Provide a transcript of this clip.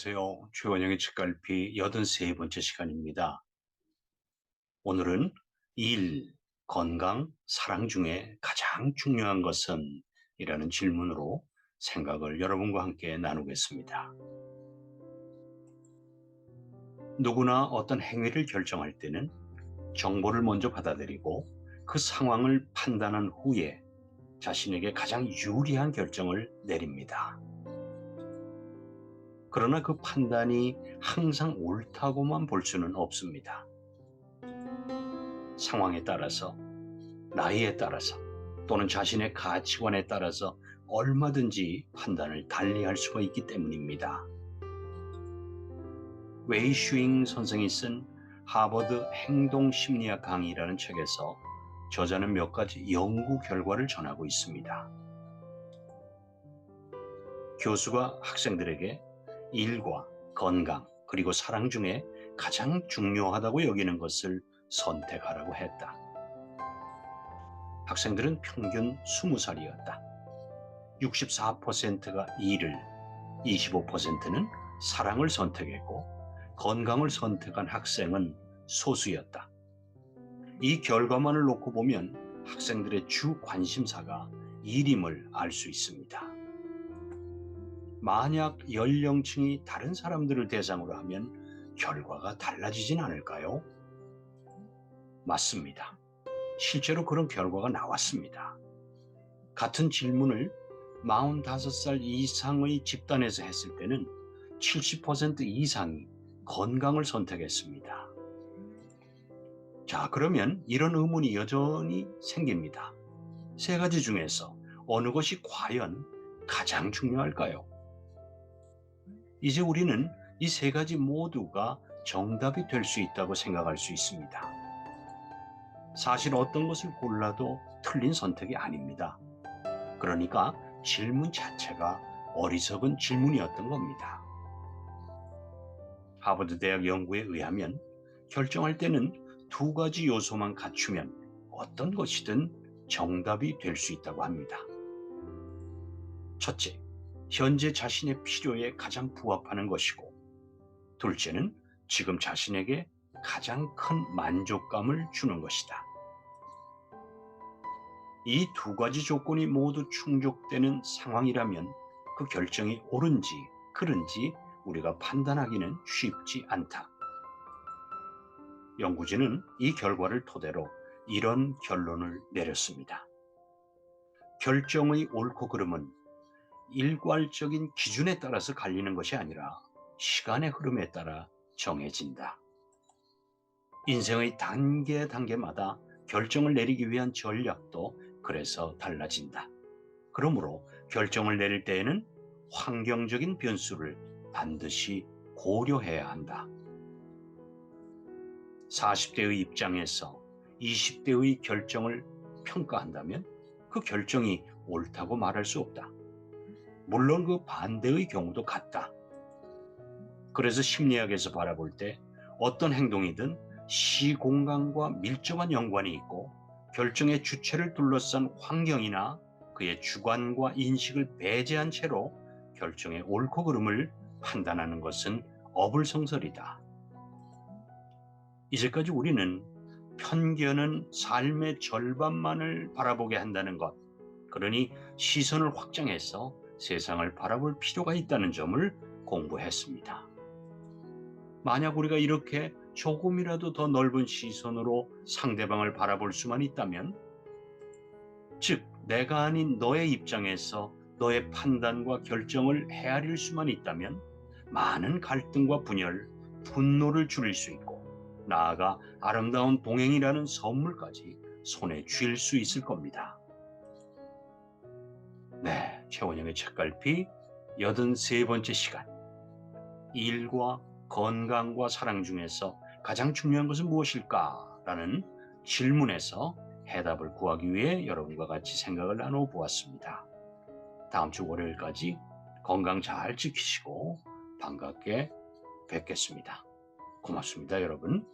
안녕하세요. 최원영의 책갈피 83번째 시간입니다. 오늘은 일, 건강, 사랑 중에 가장 중요한 것은? 이라는 질문으로 생각을 여러분과 함께 나누겠습니다. 누구나 어떤 행위를 결정할 때는 정보를 먼저 받아들이고 그 상황을 판단한 후에 자신에게 가장 유리한 결정을 내립니다. 그러나 그 판단이 항상 옳다고만 볼 수는 없습니다. 상황에 따라서, 나이에 따라서, 또는 자신의 가치관에 따라서 얼마든지 판단을 달리할 수가 있기 때문입니다. 웨이 슈잉 선생이 쓴 하버드 행동심리학 강의라는 책에서 저자는 몇 가지 연구 결과를 전하고 있습니다. 교수가 학생들에게 일과 건강 그리고 사랑 중에 가장 중요하다고 여기는 것을 선택하라고 했다. 학생들은 평균 20살이었다. 64%가 일을, 25%는 사랑을 선택했고 건강을 선택한 학생은 소수였다. 이 결과만을 놓고 보면 학생들의 주 관심사가 일임을 알 수 있습니다. 만약 연령층이 다른 사람들을 대상으로 하면 결과가 달라지진 않을까요? 맞습니다. 실제로 그런 결과가 나왔습니다. 같은 질문을 45살 이상의 집단에서 했을 때는 70% 이상이 건강을 선택했습니다. 자, 그러면 이런 의문이 여전히 생깁니다. 세 가지 중에서 어느 것이 과연 가장 중요할까요? 이제 우리는 이 세 가지 모두가 정답이 될 수 있다고 생각할 수 있습니다. 사실 어떤 것을 골라도 틀린 선택이 아닙니다. 그러니까 질문 자체가 어리석은 질문이었던 겁니다. 하버드 대학 연구에 의하면 결정할 때는 두 가지 요소만 갖추면 어떤 것이든 정답이 될 수 있다고 합니다. 첫째, 현재 자신의 필요에 가장 부합하는 것이고, 둘째는 지금 자신에게 가장 큰 만족감을 주는 것이다. 이 두 가지 조건이 모두 충족되는 상황이라면 그 결정이 옳은지 그른지 우리가 판단하기는 쉽지 않다. 연구진은 이 결과를 토대로 이런 결론을 내렸습니다. 결정의 옳고 그름은 일괄적인 기준에 따라서 갈리는 것이 아니라 시간의 흐름에 따라 정해진다. 인생의 단계마다 결정을 내리기 위한 전략도 그래서 달라진다. 그러므로 결정을 내릴 때에는 환경적인 변수를 반드시 고려해야 한다. 40대의 입장에서 20대의 결정을 평가한다면 그 결정이 옳다고 말할 수 없다. 물론 그 반대의 경우도 같다. 그래서 심리학에서 바라볼 때 어떤 행동이든 시공간과 밀접한 연관이 있고 결정의 주체를 둘러싼 환경이나 그의 주관과 인식을 배제한 채로 결정의 옳고 그름을 판단하는 것은 어불성설이다. 이제까지 우리는 편견은 삶의 절반만을 바라보게 한다는 것, 그러니 시선을 확장해서 세상을 바라볼 필요가 있다는 점을 공부했습니다. 만약 우리가 이렇게 조금이라도 더 넓은 시선으로 상대방을 바라볼 수만 있다면, 즉 내가 아닌 너의 입장에서 너의 판단과 결정을 헤아릴 수만 있다면 많은 갈등과 분열, 분노를 줄일 수 있고 나아가 아름다운 동행이라는 선물까지 손에 쥘 수 있을 겁니다. 네, 최원영의 책갈피 83번째 시간. 일과 건강과 사랑 중에서 가장 중요한 것은 무엇일까? 라는 질문에서 해답을 구하기 위해 여러분과 같이 생각을 나눠보았습니다. 다음 주 월요일까지 건강 잘 지키시고 반갑게 뵙겠습니다. 고맙습니다, 여러분.